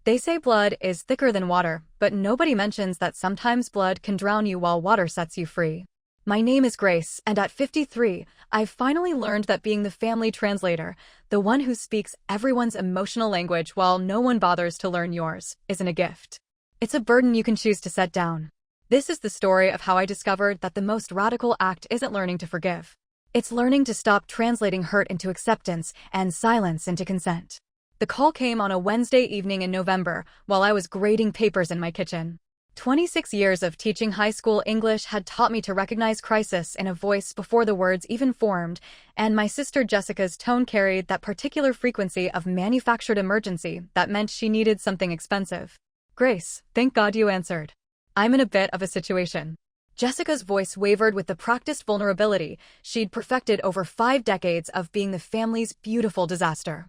They say blood is thicker than water, but nobody mentions that sometimes blood can drown you while water sets you free. My name is Grace, and at 53, I've finally learned that being the family translator, the one who speaks everyone's emotional language while no one bothers to learn yours, isn't a gift. It's a burden you can choose to set down. This is the story of how I discovered that the most radical act isn't learning to forgive. It's learning to stop translating hurt into acceptance and silence into consent. The call came on a Wednesday evening in November while I was grading papers in my kitchen. 26 years of teaching high school English had taught me to recognize crisis in a voice before the words even formed, and my sister Jessica's tone carried that particular frequency of manufactured emergency that meant she needed something expensive. "Grace, thank God you answered. I'm in a bit of a situation." Jessica's voice wavered with the practiced vulnerability she'd perfected over 5 decades of being the family's beautiful disaster.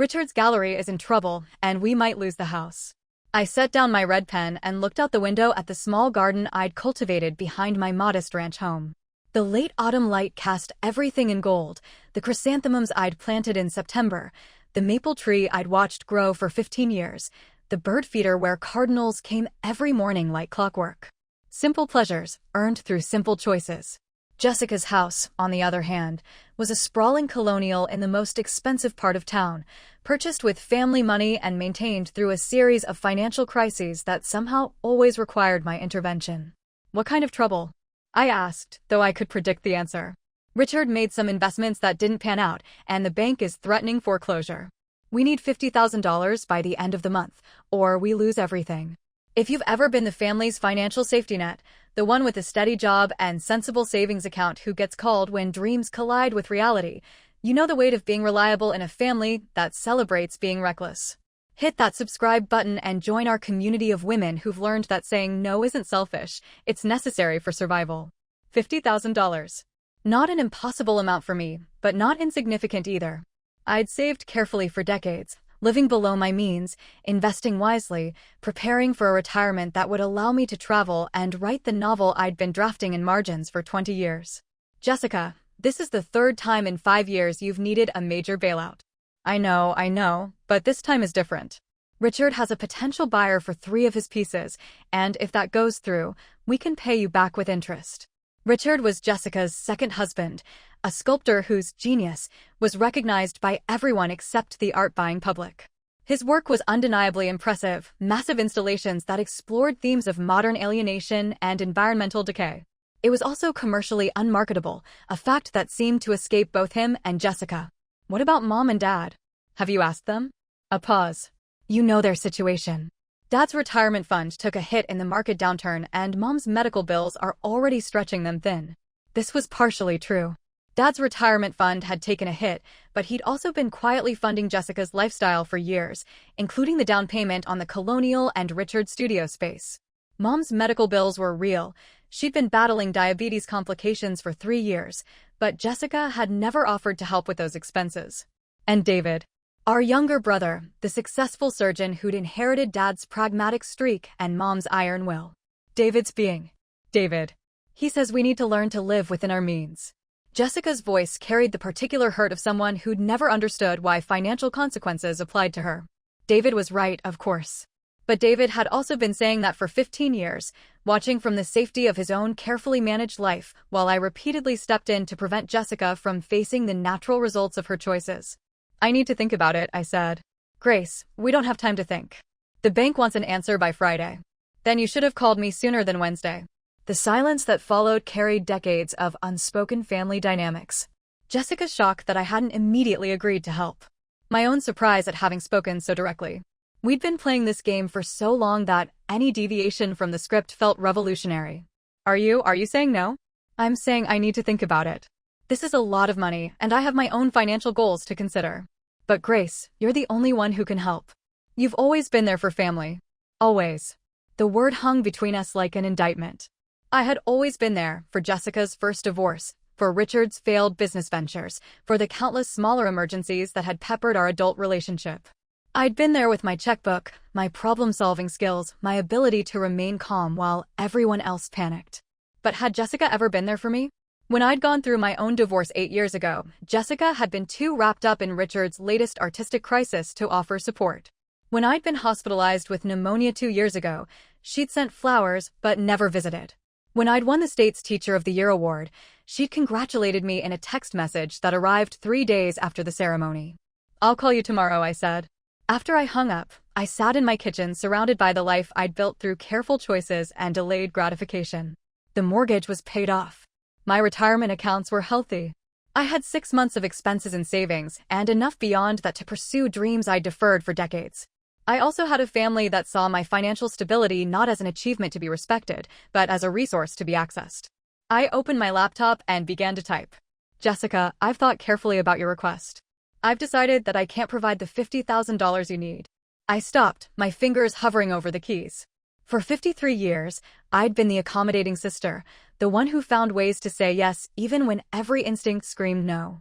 "Richard's gallery is in trouble, and we might lose the house." I set down my red pen and looked out the window at the small garden I'd cultivated behind my modest ranch home. The late autumn light cast everything in gold: the chrysanthemums I'd planted in September, the maple tree I'd watched grow for 15 years, the bird feeder where cardinals came every morning like clockwork. Simple pleasures, earned through simple choices. Jessica's house, on the other hand, was a sprawling colonial in the most expensive part of town, purchased with family money and maintained through a series of financial crises that somehow always required my intervention. "What kind of trouble?" I asked, though I could predict the answer. "Richard made some investments that didn't pan out, and the bank is threatening foreclosure. We need $50,000 by the end of the month, or we lose everything." If you've ever been the family's financial safety net, the one with a steady job and sensible savings account who gets called when dreams collide with reality, you know the weight of being reliable in a family that celebrates being reckless. Hit that subscribe button and join our community of women who've learned that saying no isn't selfish, it's necessary for survival. $50,000. Not an impossible amount for me, but not insignificant either. I'd saved carefully for decades, living below my means, investing wisely, preparing for a retirement that would allow me to travel and write the novel I'd been drafting in margins for 20 years. "Jessica, this is the 3rd time in 5 years you've needed a major bailout." I know, but this time is different. Richard has a potential buyer for 3 of his pieces, and if that goes through, we can pay you back with interest." Richard was Jessica's second husband, a sculptor whose genius was recognized by everyone except the art-buying public. His work was undeniably impressive, massive installations that explored themes of modern alienation and environmental decay. It was also commercially unmarketable, a fact that seemed to escape both him and Jessica. "What about Mom and Dad? Have you asked them?" A pause. "You know their situation. Dad's retirement fund took a hit in the market downturn and Mom's medical bills are already stretching them thin." This was partially true. Dad's retirement fund had taken a hit, but he'd also been quietly funding Jessica's lifestyle for years, including the down payment on the Colonial and Richard studio space. Mom's medical bills were real. She'd been battling diabetes complications for 3 years, but Jessica had never offered to help with those expenses. And David, our younger brother, the successful surgeon who'd inherited Dad's pragmatic streak and Mom's iron will. David's being David. He says we need to learn to live within our means. Jessica's voice carried the particular hurt of someone who'd never understood why financial consequences applied to her. David was right, of course. But David had also been saying that for 15 years, watching from the safety of his own carefully managed life, while I repeatedly stepped in to prevent Jessica from facing the natural results of her choices. "I need to think about it," I said. "Grace, we don't have time to think. The bank wants an answer by Friday." "Then you should have called me sooner than Wednesday." The silence that followed carried decades of unspoken family dynamics. Jessica's shock that I hadn't immediately agreed to help. My own surprise at having spoken so directly. We'd been playing this game for so long that any deviation from the script felt revolutionary. Are you saying no?" "I'm saying I need to think about it. This is a lot of money, and I have my own financial goals to consider. But Grace, you're the only one who can help. You've always been there for family. Always." The word hung between us like an indictment. I had always been there for Jessica's first divorce, for Richard's failed business ventures, for the countless smaller emergencies that had peppered our adult relationship. I'd been there with my checkbook, my problem-solving skills, my ability to remain calm while everyone else panicked. But had Jessica ever been there for me? When I'd gone through my own divorce 8 years ago, Jessica had been too wrapped up in Richard's latest artistic crisis to offer support. When I'd been hospitalized with pneumonia 2 years ago, she'd sent flowers but never visited. When I'd won the state's Teacher of the Year award, she'd congratulated me in a text message that arrived 3 days after the ceremony. "I'll call you tomorrow," I said. After I hung up, I sat in my kitchen surrounded by the life I'd built through careful choices and delayed gratification. The mortgage was paid off. My retirement accounts were healthy. I had 6 months of expenses and savings, and enough beyond that to pursue dreams I'd deferred for decades. I also had a family that saw my financial stability not as an achievement to be respected, but as a resource to be accessed. I opened my laptop and began to type. "Jessica, I've thought carefully about your request. I've decided that I can't provide the $50,000 you need." I stopped, my fingers hovering over the keys. For 53 years, I'd been the accommodating sister, the one who found ways to say yes even when every instinct screamed no.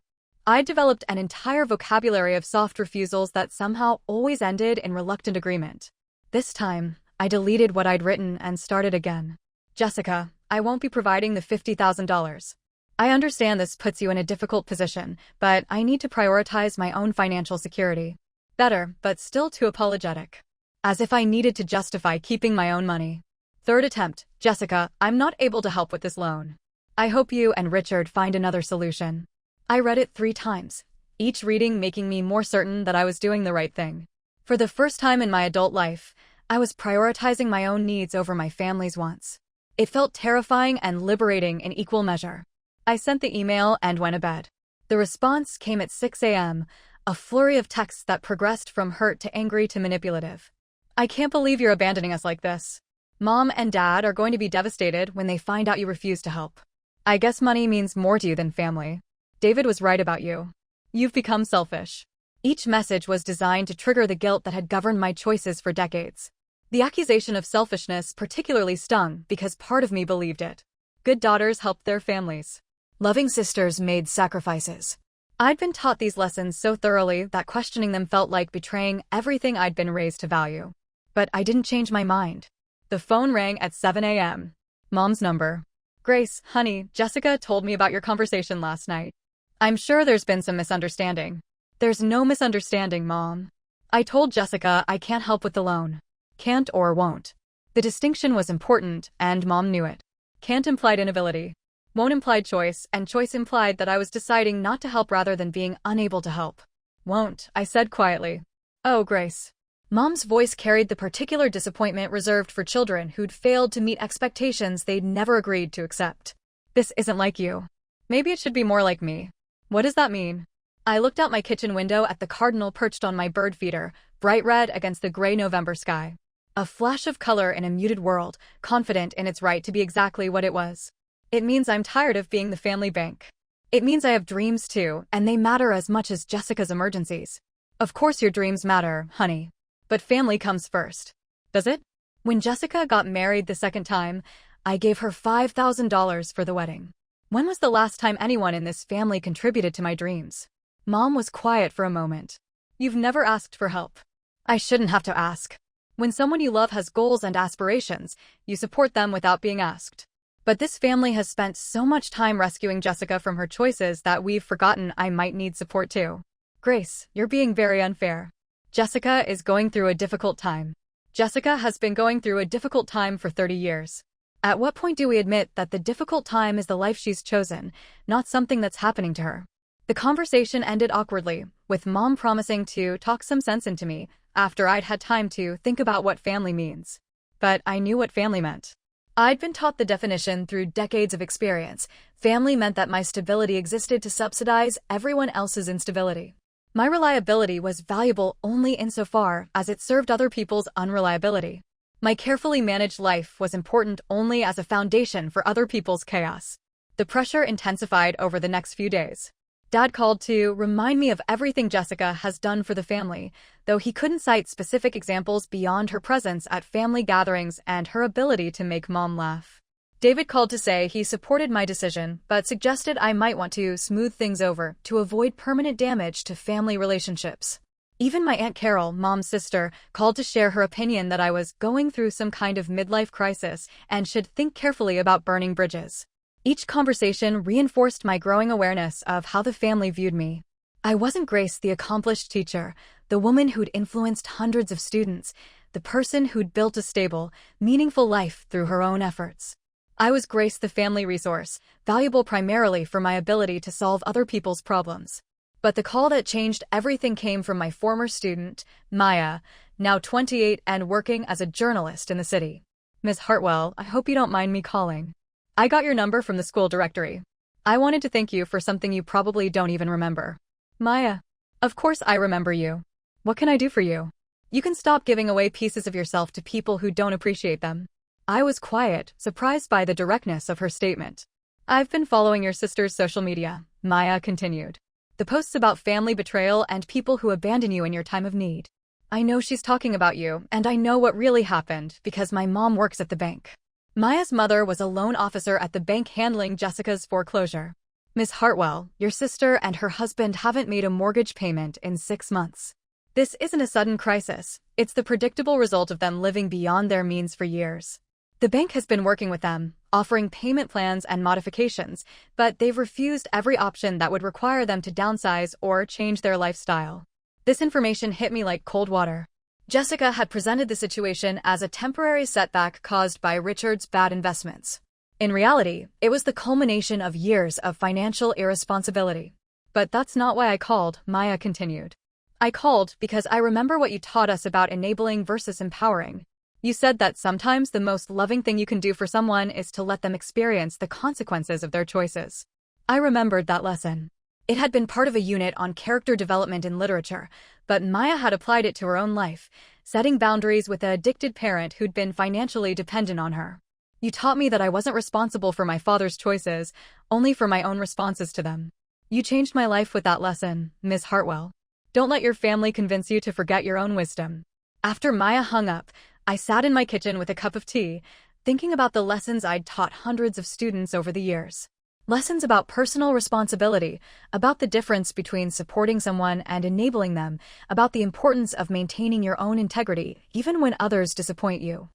I'd developed an entire vocabulary of soft refusals that somehow always ended in reluctant agreement. This time, I deleted what I'd written and started again. "Jessica, I won't be providing the $50,000. I understand this puts you in a difficult position, but I need to prioritize my own financial security." Better, but still too apologetic. As if I needed to justify keeping my own money. Third attempt. "Jessica, I'm not able to help with this loan. I hope you and Richard find another solution." I read it 3 times, each reading making me more certain that I was doing the right thing. For the first time in my adult life, I was prioritizing my own needs over my family's wants. It felt terrifying and liberating in equal measure. I sent the email and went to bed. The response came at 6 a.m., a flurry of texts that progressed from hurt to angry to manipulative. "I can't believe you're abandoning us like this. Mom and Dad are going to be devastated when they find out you refuse to help. I guess money means more to you than family. David was right about you. You've become selfish." Each message was designed to trigger the guilt that had governed my choices for decades. The accusation of selfishness particularly stung because part of me believed it. Good daughters helped their families. Loving sisters made sacrifices. I'd been taught these lessons so thoroughly that questioning them felt like betraying everything I'd been raised to value. But I didn't change my mind. The phone rang at 7 a.m. Mom's number. "Grace, honey, Jessica told me about your conversation last night. I'm sure there's been some misunderstanding." "There's no misunderstanding, Mom. I told Jessica I can't help with the loan. Can't or won't." The distinction was important, and Mom knew it. Can't implied inability. Won't implied choice, and choice implied that I was deciding not to help rather than being unable to help. "Won't," I said quietly. "Oh, Grace." Mom's voice carried the particular disappointment reserved for children who'd failed to meet expectations they'd never agreed to accept. "This isn't like you. Maybe it should be more like me." "What does that mean?" I looked out my kitchen window at the cardinal perched on my bird feeder, bright red against the gray November sky. A flash of color in a muted world, confident in its right to be exactly what it was. It means I'm tired of being the family bank. It means I have dreams too, and they matter as much as Jessica's emergencies. Of course your dreams matter, honey. But family comes first. Does it? When Jessica got married the second time, I gave her $5,000 for the wedding. When was the last time anyone in this family contributed to my dreams? Mom was quiet for a moment. "You've never asked for help." "I shouldn't have to ask. When someone you love has goals and aspirations, you support them without being asked. But this family has spent so much time rescuing Jessica from her choices that we've forgotten I might need support too." "Grace, you're being very unfair. Jessica is going through a difficult time. Jessica has been going through a difficult time for 30 years. At what point do we admit that the difficult time is the life she's chosen, not something that's happening to her?" The conversation ended awkwardly, with Mom promising to talk some sense into me after I'd had time to think about what family means. But I knew what family meant. I'd been taught the definition through decades of experience. Family meant that my stability existed to subsidize everyone else's instability. My reliability was valuable only insofar as it served other people's unreliability. My carefully managed life was important only as a foundation for other people's chaos. The pressure intensified over the next few days. Dad called to remind me of everything Jessica has done for the family, though he couldn't cite specific examples beyond her presence at family gatherings and her ability to make Mom laugh. David called to say he supported my decision, but suggested I might want to smooth things over to avoid permanent damage to family relationships. Even my Aunt Carol, Mom's sister, called to share her opinion that I was going through some kind of midlife crisis and should think carefully about burning bridges. Each conversation reinforced my growing awareness of how the family viewed me. I wasn't Grace, the accomplished teacher, the woman who'd influenced hundreds of students, the person who'd built a stable, meaningful life through her own efforts. I was Grace, the family resource, valuable primarily for my ability to solve other people's problems. But the call that changed everything came from my former student, Maya, now 28 and working as a journalist in the city. Ms. Hartwell, I hope you don't mind me calling. I got your number from the school directory. I wanted to thank you for something you probably don't even remember. Maya. Of course I remember you. What can I do for you? You can stop giving away pieces of yourself to people who don't appreciate them. I was quiet, surprised by the directness of her statement. I've been following your sister's social media, Maya continued. The posts about family betrayal and people who abandon you in your time of need. I know she's talking about you, and I know what really happened because my mom works at the bank. Maya's mother was a loan officer at the bank handling Jessica's foreclosure. Ms. Hartwell, your sister and her husband haven't made a mortgage payment in 6 months. This isn't a sudden crisis. It's the predictable result of them living beyond their means for years. The bank has been working with them, offering payment plans and modifications, but they've refused every option that would require them to downsize or change their lifestyle. This information hit me like cold water. Jessica had presented the situation as a temporary setback caused by Richard's bad investments. In reality, it was the culmination of years of financial irresponsibility. But that's not why I called, Maya continued. I called because I remember what you taught us about enabling versus empowering. You said that sometimes the most loving thing you can do for someone is to let them experience the consequences of their choices. I remembered that lesson. It had been part of a unit on character development in literature, but Maya had applied it to her own life, setting boundaries with an addicted parent who'd been financially dependent on her. You taught me that I wasn't responsible for my father's choices, only for my own responses to them. You changed my life with that lesson, Ms. Hartwell. Don't let your family convince you to forget your own wisdom. After Maya hung up, I sat in my kitchen with a cup of tea, thinking about the lessons I'd taught hundreds of students over the years. Lessons about personal responsibility, about the difference between supporting someone and enabling them, about the importance of maintaining your own integrity, even when others disappoint you.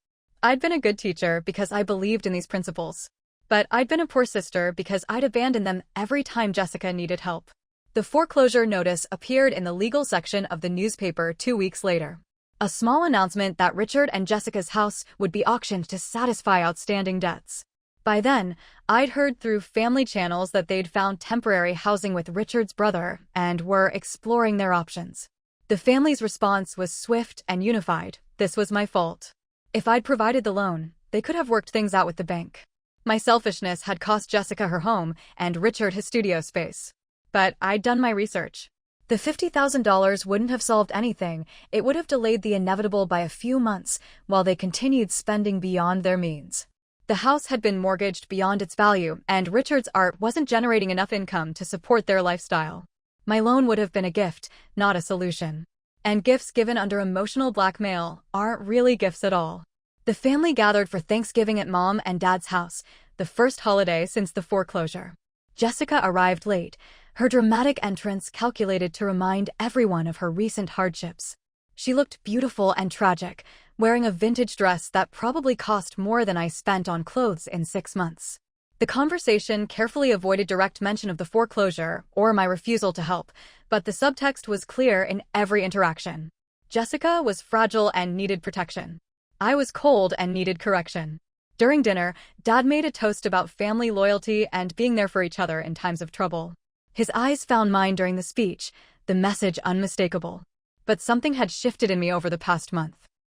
I'd been a good teacher because I believed in these principles. But I'd been a poor sister because I'd abandoned them every time Jessica needed help. The foreclosure notice appeared in the legal section of the newspaper 2 weeks later. A small announcement that Richard and Jessica's house would be auctioned to satisfy outstanding debts. By then, I'd heard through family channels that they'd found temporary housing with Richard's brother and were exploring their options. The family's response was swift and unified. This was my fault. If I'd provided the loan, they could have worked things out with the bank. My selfishness had cost Jessica her home and Richard his studio space. But I'd done my research. The $50,000 wouldn't have solved anything. It would have delayed the inevitable by a few months while they continued spending beyond their means. The house had been mortgaged beyond its value, and Richard's art wasn't generating enough income to support their lifestyle. My loan would have been a gift, not a solution. And gifts given under emotional blackmail aren't really gifts at all. The family gathered for Thanksgiving at Mom and Dad's house, the first holiday since the foreclosure. Jessica arrived late, her dramatic entrance calculated to remind everyone of her recent hardships. She looked beautiful and tragic, wearing a vintage dress that probably cost more than I spent on clothes in 6 months. The conversation carefully avoided direct mention of the foreclosure or my refusal to help, but the subtext was clear in every interaction. Jessica was fragile and needed protection. I was cold and needed correction. During dinner, Dad made a toast about family loyalty and being there for each other in times of trouble. His eyes found mine during the speech, the message unmistakable. But something had shifted in me over the past month.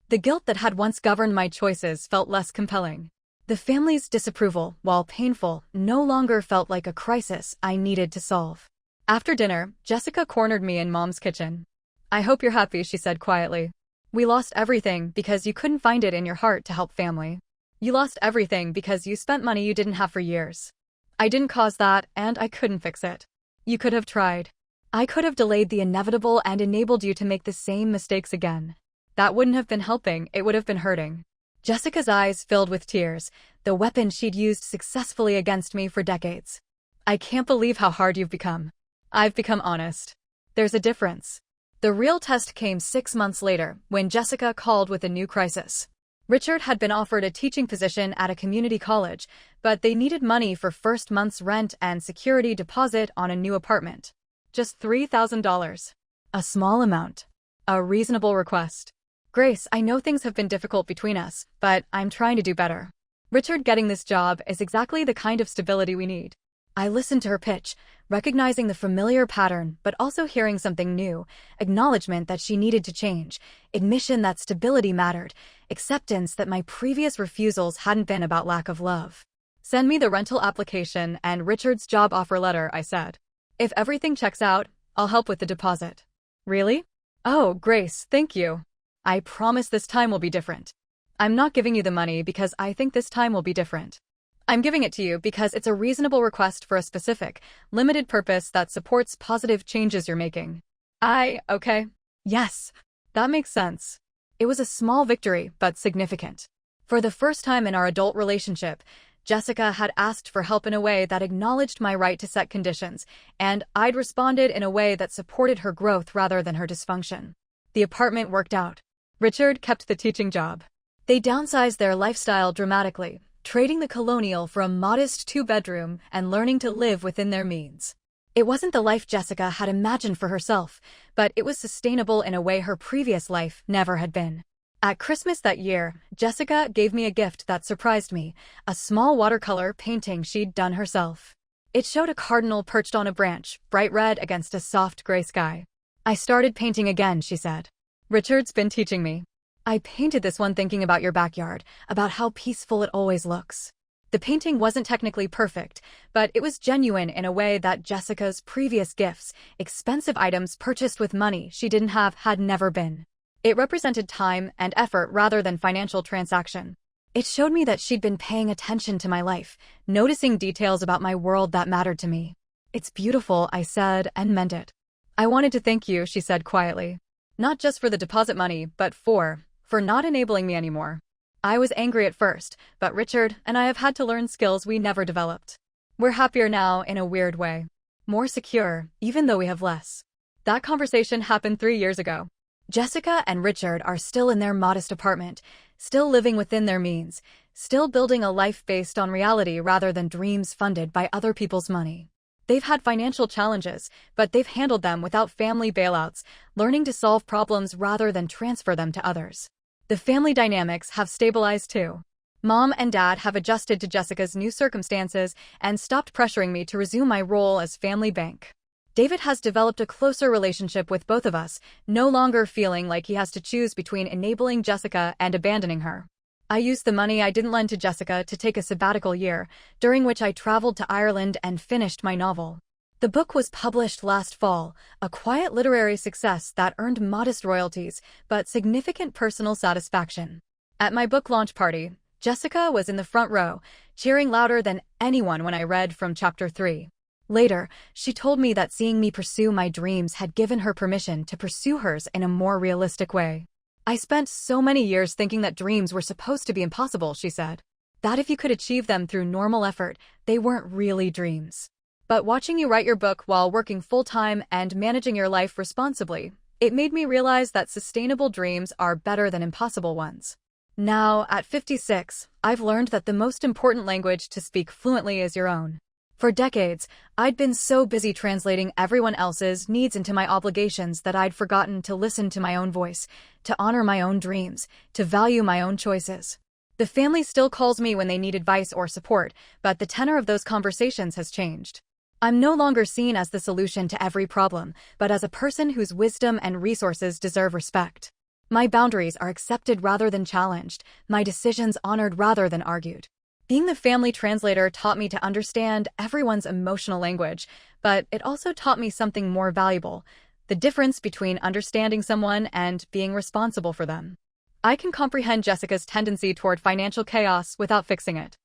The guilt that had once governed my choices felt less compelling. The family's disapproval, while painful, no longer felt like a crisis I needed to solve. After dinner, Jessica cornered me in Mom's kitchen. "I hope you're happy," she said quietly. "We lost everything because you couldn't find it in your heart to help family. You lost everything because you spent money you didn't have for years. I didn't cause that, and I couldn't fix it. You could have tried. I could have delayed the inevitable and enabled you to make the same mistakes again. That wouldn't have been helping, it would have been hurting." Jessica's eyes filled with tears, the weapon she'd used successfully against me for decades. "I can't believe how hard you've become. I've become honest. There's a difference." The real test came 6 months later, when Jessica called with a new crisis. Richard had been offered a teaching position at a community college, but they needed money for first month's rent and security deposit on a new apartment. Just $3,000. A small amount. A reasonable request. Grace, I know things have been difficult between us, but I'm trying to do better. Richard getting this job is exactly the kind of stability we need. I listened to her pitch, recognizing the familiar pattern but also hearing something new, acknowledgement that she needed to change, admission that stability mattered, acceptance that my previous refusals hadn't been about lack of love. Send me the rental application and Richard's job offer letter, I said. If everything checks out, I'll help with the deposit. Really? Oh, Grace, thank you. I promise this time will be different. I'm not giving you the money because I think this time will be different. I'm giving it to you because it's a reasonable request for a specific, limited purpose that supports positive changes you're making. Okay. Yes, that makes sense. It was a small victory, but significant. For the first time in our adult relationship, Jessica had asked for help in a way that acknowledged my right to set conditions, and I'd responded in a way that supported her growth rather than her dysfunction. The apartment worked out. Richard kept the teaching job. They downsized their lifestyle dramatically, trading the colonial for a modest 2-bedroom and learning to live within their means. It wasn't the life Jessica had imagined for herself, but it was sustainable in a way her previous life never had been. At Christmas that year, Jessica gave me a gift that surprised me, a small watercolor painting she'd done herself. It showed a cardinal perched on a branch, bright red against a soft gray sky. I started painting again, she said. Richard's been teaching me. I painted this one thinking about your backyard, about how peaceful it always looks. The painting wasn't technically perfect, but it was genuine in a way that Jessica's previous gifts, expensive items purchased with money she didn't have, had never been. It represented time and effort rather than financial transaction. It showed me that she'd been paying attention to my life, noticing details about my world that mattered to me. It's beautiful, I said, and meant it. I wanted to thank you, she said quietly. Not just for the deposit money, but for not enabling me anymore. I was angry at first, but Richard and I have had to learn skills we never developed. We're happier now in a weird way. More secure, even though we have less. That conversation happened 3 years ago. Jessica and Richard are still in their modest apartment, still living within their means, still building a life based on reality rather than dreams funded by other people's money. They've had financial challenges, but they've handled them without family bailouts, learning to solve problems rather than transfer them to others. The family dynamics have stabilized too. Mom and Dad have adjusted to Jessica's new circumstances and stopped pressuring me to resume my role as family bank. David has developed a closer relationship with both of us, no longer feeling like he has to choose between enabling Jessica and abandoning her. I used the money I didn't lend to Jessica to take a sabbatical year, during which I traveled to Ireland and finished my novel. The book was published last fall, a quiet literary success that earned modest royalties, but significant personal satisfaction. At my book launch party, Jessica was in the front row, cheering louder than anyone when I read from chapter 3. Later, she told me that seeing me pursue my dreams had given her permission to pursue hers in a more realistic way. I spent so many years thinking that dreams were supposed to be impossible, she said. That if you could achieve them through normal effort, they weren't really dreams. But watching you write your book while working full-time and managing your life responsibly, it made me realize that sustainable dreams are better than impossible ones. Now, at 56, I've learned that the most important language to speak fluently is your own. For decades, I'd been so busy translating everyone else's needs into my obligations that I'd forgotten to listen to my own voice, to honor my own dreams, to value my own choices. The family still calls me when they need advice or support, but the tenor of those conversations has changed. I'm no longer seen as the solution to every problem, but as a person whose wisdom and resources deserve respect. My boundaries are accepted rather than challenged, my decisions honored rather than argued. Being the family translator taught me to understand everyone's emotional language, but it also taught me something more valuable, the difference between understanding someone and being responsible for them. I can comprehend Jessica's tendency toward financial chaos without fixing it.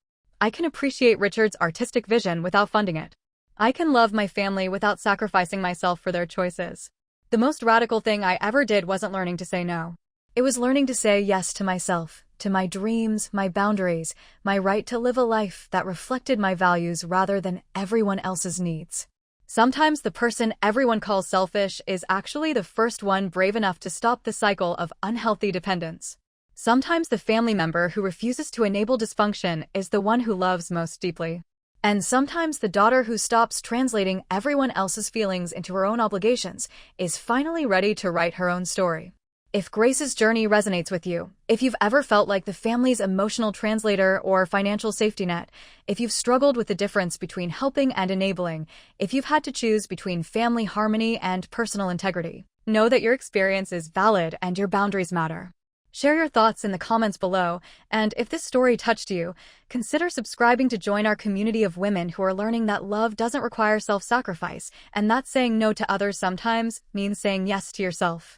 I can appreciate Richard's artistic vision without funding it. I can love my family without sacrificing myself for their choices. The most radical thing I ever did wasn't learning to say no. It was learning to say yes to myself, to my dreams, my boundaries, my right to live a life that reflected my values rather than everyone else's needs. Sometimes the person everyone calls selfish is actually the first one brave enough to stop the cycle of unhealthy dependence. Sometimes the family member who refuses to enable dysfunction is the one who loves most deeply. And sometimes the daughter who stops translating everyone else's feelings into her own obligations is finally ready to write her own story. If Grace's journey resonates with you, if you've ever felt like the family's emotional translator or financial safety net, if you've struggled with the difference between helping and enabling, if you've had to choose between family harmony and personal integrity, know that your experience is valid and your boundaries matter. Share your thoughts in the comments below, and if this story touched you, consider subscribing to join our community of women who are learning that love doesn't require self-sacrifice, and that saying no to others sometimes means saying yes to yourself.